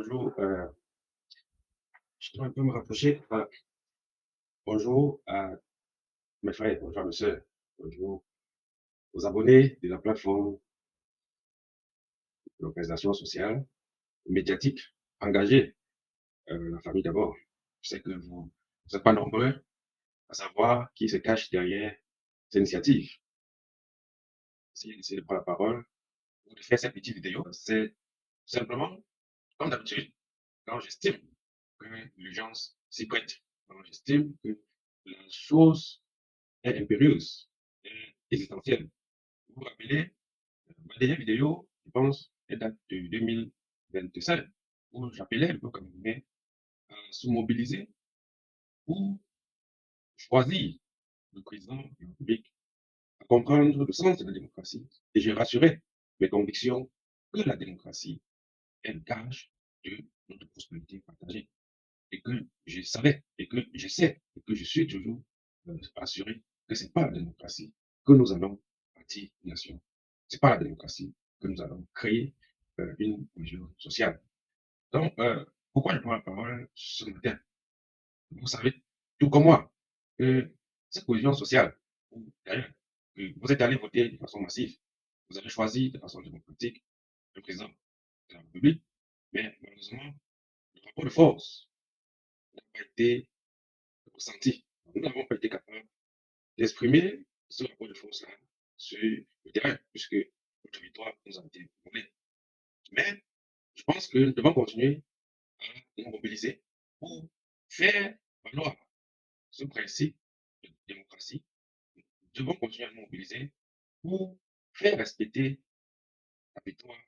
Bonjour, je dois un peu me rapprocher. Bonjour à mes frères, bonjour à mes sœurs, bonjour aux abonnés de la plateforme de l'organisation sociale, médiatique, engagée, la famille d'abord. Je sais que vous n'êtes pas nombreux à savoir qui se cache derrière cette initiative. Si j'ai décidé de prendre la parole ou de faire cette petite vidéo, c'est simplement, comme d'habitude, quand j'estime que l'urgence s'y prête, quand j'estime que la chose est impérieuse, est existentielle. Vous vous rappelez, ma dernière vidéo, je pense, elle date de 2025, où j'appelais le peuple camerounais à se mobiliser pour choisir le président de la République, à comprendre le sens de la démocratie. Et je rassurais mes convictions que la démocratie est le gage de notre prospérité partagée. Et que je savais, et que je sais, et que je suis toujours assuré que ce n'est pas la démocratie que nous allons bâtir une nation. Ce n'est pas la démocratie que nous allons créer une cohésion sociale. Donc, pourquoi je prends la parole ce matin? Vous savez, tout comme moi, que cette cohésion sociale, d'ailleurs, que vous êtes allé voter de façon massive, vous avez choisi de façon démocratique le président de la République, mais malheureusement, le rapport de force n'a pas été ressenti. Nous n'avons pas été capables d'exprimer ce rapport de force-là sur le terrain, puisque notre victoire nous a été volée. Mais je pense que nous devons continuer à nous mobiliser pour faire valoir ce principe de démocratie. Nous devons continuer à nous mobiliser pour faire respecter la victoire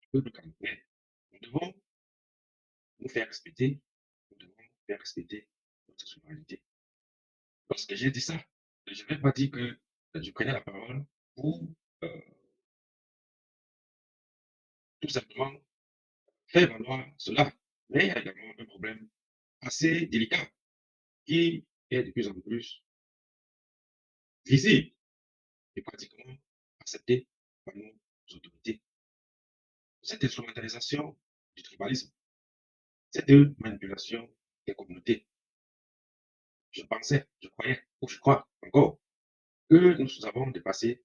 du peuple camerounais. Nous devons nous faire respecter, nous devons faire respecter notre souveraineté. Lorsque j'ai dit ça, je n'ai pas dit que je prenais la parole pour euh, tout simplement faire valoir cela. Mais il y a également un problème assez délicat qui est de plus en plus visible et pratiquement accepté par nos autorités. Cette instrumentalisation du tribalisme, cette manipulation des communautés, je pensais, je croyais, ou je crois encore, que nous avons dépassé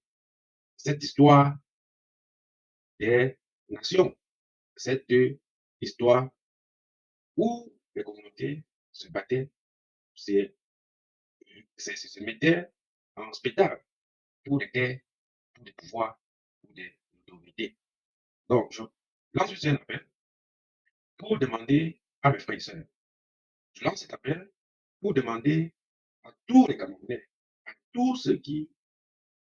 cette histoire des nations, cette histoire où les communautés se battaient, se, se mettaient en spectacle pour des terres, pour des pouvoirs, pour des autorités. Donc, je lance juste un appel pour demander à mes frères et sœurs, je lance cet appel pour demander à tous les Camerounais, à tous ceux qui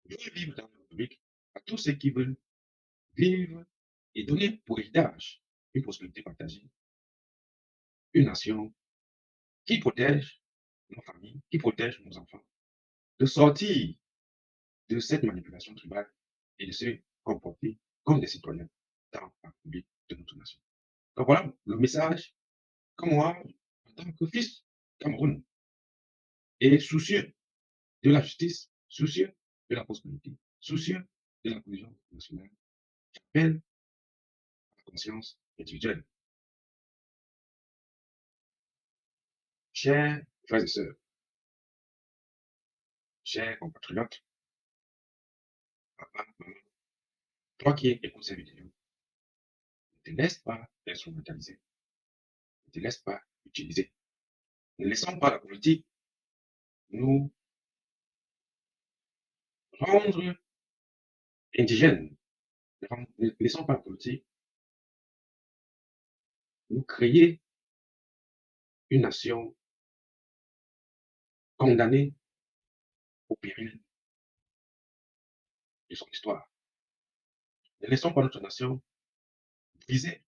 veulent vivre dans la République, à tous ceux qui veulent vivre et donner pour héritage une prospérité partagée, une nation qui protège nos familles, qui protège nos enfants, de sortir de cette manipulation tribale et de se comporter comme des citoyens dans la République de notre nation. Donc voilà le message que moi, en tant que fils Cameroun, et soucieux de la justice, soucieux de la prospérité, soucieux de la cohésion nationale, j'appelle à la conscience individuelle. Chers frères et sœurs, chers compatriotes, papa, maman, toi qui écoutes cette vidéo, ne te laisse pas instrumentaliser, ne te laisse pas utiliser. Ne laissons pas la politique nous rendre indigènes. Ne laissons pas la politique nous créer une nation condamnée au péril de son histoire. Ne laissons pas notre nation briser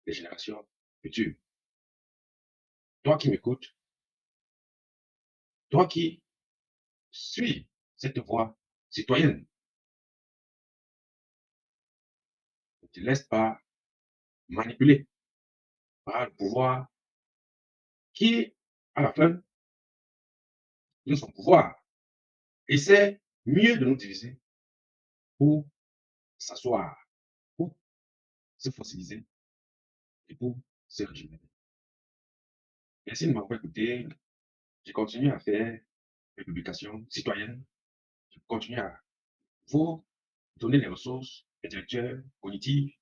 les générations futures. Toi qui m'écoutes, toi qui suis cette voie citoyenne, ne te laisse pas manipuler par le pouvoir qui, à la fin de son pouvoir, essaie mieux de nous diviser pour s'asseoir, pour se fossiliser et pour se régénérer. Merci de m'avoir écouté. Je continue à faire des publications citoyennes. Je continue à vous donner les ressources intellectuelles, cognitives.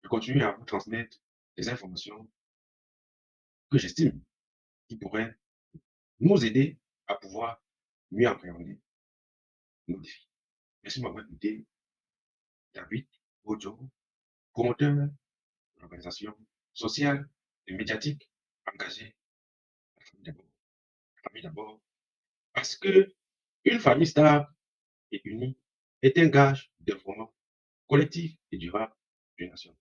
Je continue à vous transmettre des informations que j'estime qui pourraient nous aider à pouvoir mieux appréhender nos défis. Merci de m'avoir écouté. David Ojo, promoteur de l'organisation sociale et médiatique engagée. La famille d'abord. La famille d'abord. Parce que une famille stable et unie est un gage de développement collectif et durable d'une nation.